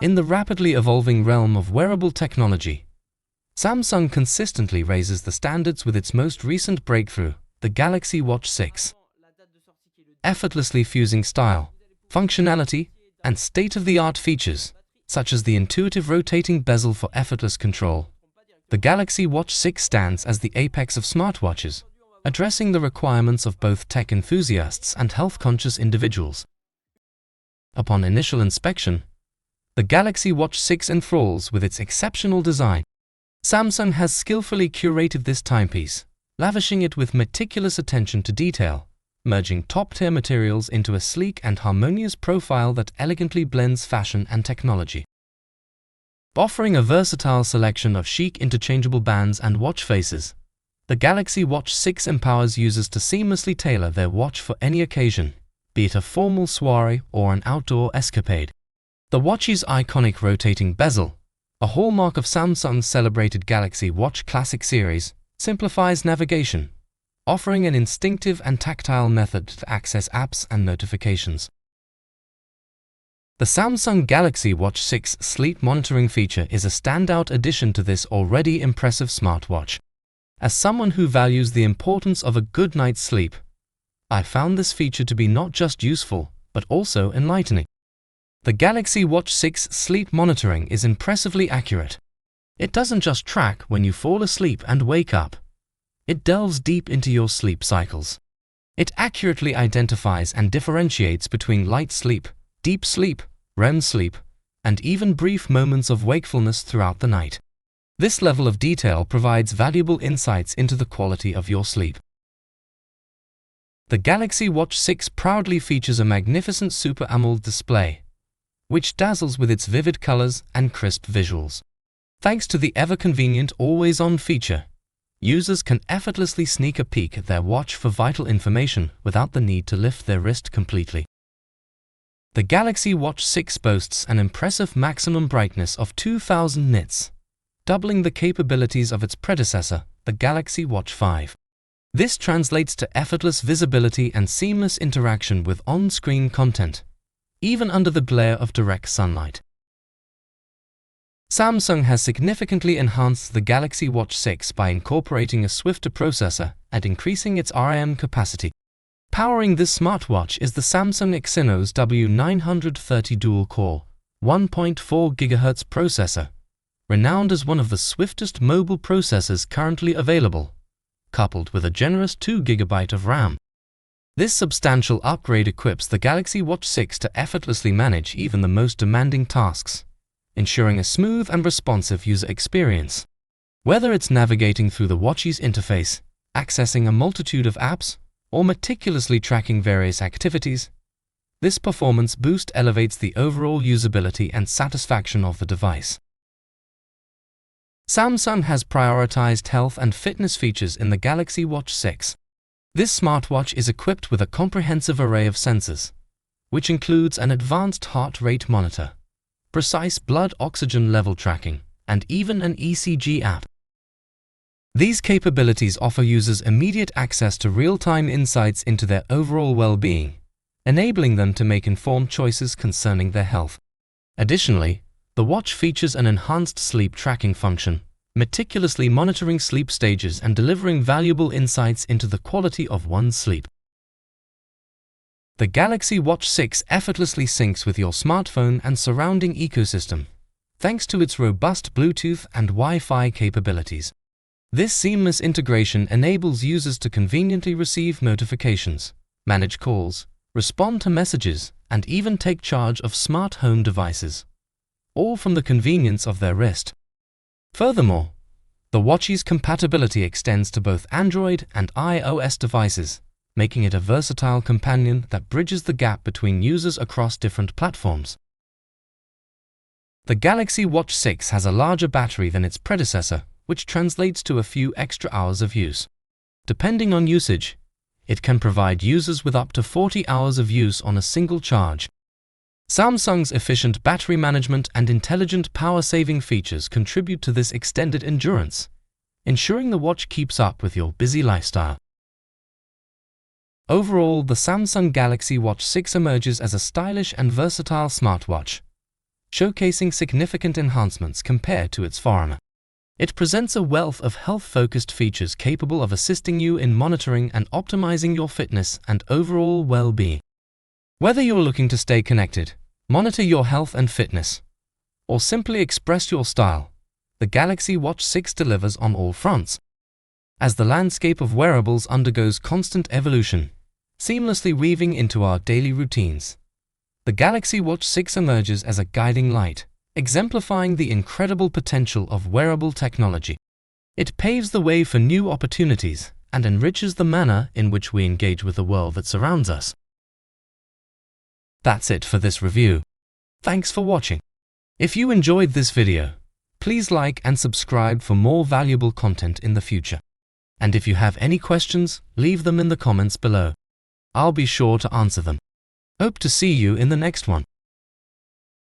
In the rapidly evolving realm of wearable technology, Samsung consistently raises the standards with its most recent breakthrough, the Galaxy Watch 6. Effortlessly fusing style, functionality, and state-of-the-art features, such as the intuitive rotating bezel for effortless control, the Galaxy Watch 6 stands as the apex of smartwatches, addressing the requirements of both tech enthusiasts and health-conscious individuals. Upon initial inspection, the Galaxy Watch 6 enthralls with its exceptional design. Samsung has skillfully curated this timepiece, lavishing it with meticulous attention to detail, merging top-tier materials into a sleek and harmonious profile that elegantly blends fashion and technology. Offering a versatile selection of chic interchangeable bands and watch faces, the Galaxy Watch 6 empowers users to seamlessly tailor their watch for any occasion, be it a formal soiree or an outdoor escapade. The watch's iconic rotating bezel, a hallmark of Samsung's celebrated Galaxy Watch Classic series, simplifies navigation, offering an instinctive and tactile method to access apps and notifications. The Samsung Galaxy Watch 6 sleep monitoring feature is a standout addition to this already impressive smartwatch. As someone who values the importance of a good night's sleep, I found this feature to be not just useful, but also enlightening. The Galaxy Watch 6 sleep monitoring is impressively accurate. It doesn't just track when you fall asleep and wake up. It delves deep into your sleep cycles. It accurately identifies and differentiates between light sleep, deep sleep, REM sleep, and even brief moments of wakefulness throughout the night. This level of detail provides valuable insights into the quality of your sleep. The Galaxy Watch 6 proudly features a magnificent Super AMOLED display, which dazzles with its vivid colors and crisp visuals. Thanks to the ever-convenient always-on feature, users can effortlessly sneak a peek at their watch for vital information without the need to lift their wrist completely. The Galaxy Watch 6 boasts an impressive maximum brightness of 2000 nits, doubling the capabilities of its predecessor, the Galaxy Watch 5. This translates to effortless visibility and seamless interaction with on-screen content, even under the glare of direct sunlight. Samsung has significantly enhanced the Galaxy Watch 6 by incorporating a swifter processor and increasing its RAM capacity. Powering this smartwatch is the Samsung Exynos W930 dual-core, 1.4 GHz processor, renowned as one of the swiftest mobile processors currently available, coupled with a generous 2 GB of RAM. This substantial upgrade equips the Galaxy Watch 6 to effortlessly manage even the most demanding tasks, ensuring a smooth and responsive user experience. Whether it's navigating through the watch's interface, accessing a multitude of apps, or meticulously tracking various activities, this performance boost elevates the overall usability and satisfaction of the device. Samsung has prioritized health and fitness features in the Galaxy Watch 6. This smartwatch is equipped with a comprehensive array of sensors, which includes an advanced heart rate monitor, precise blood oxygen level tracking, and even an ECG app. These capabilities offer users immediate access to real-time insights into their overall well-being, enabling them to make informed choices concerning their health. Additionally, the watch features an enhanced sleep tracking function, meticulously monitoring sleep stages and delivering valuable insights into the quality of one's sleep. The Galaxy Watch 6 effortlessly syncs with your smartphone and surrounding ecosystem, thanks to its robust Bluetooth and Wi-Fi capabilities. This seamless integration enables users to conveniently receive notifications, manage calls, respond to messages, and even take charge of smart home devices, all from the convenience of their wrist. Furthermore, the watch's compatibility extends to both Android and iOS devices, making it a versatile companion that bridges the gap between users across different platforms. The Galaxy Watch 6 has a larger battery than its predecessor, which translates to a few extra hours of use. Depending on usage, it can provide users with up to 40 hours of use on a single charge. Samsung's efficient battery management and intelligent power-saving features contribute to this extended endurance, ensuring the watch keeps up with your busy lifestyle. Overall, the Samsung Galaxy Watch 6 emerges as a stylish and versatile smartwatch, showcasing significant enhancements compared to its forerunner. It presents a wealth of health-focused features capable of assisting you in monitoring and optimizing your fitness and overall well-being. Whether you're looking to stay connected, monitor your health and fitness, or simply express your style, the Galaxy Watch 6 delivers on all fronts. As the landscape of wearables undergoes constant evolution, seamlessly weaving into our daily routines, the Galaxy Watch 6 emerges as a guiding light, exemplifying the incredible potential of wearable technology. It paves the way for new opportunities and enriches the manner in which we engage with the world that surrounds us. That's it for this review. Thanks for watching. If you enjoyed this video, please like and subscribe for more valuable content in the future. And if you have any questions, leave them in the comments below. I'll be sure to answer them. Hope to see you in the next one.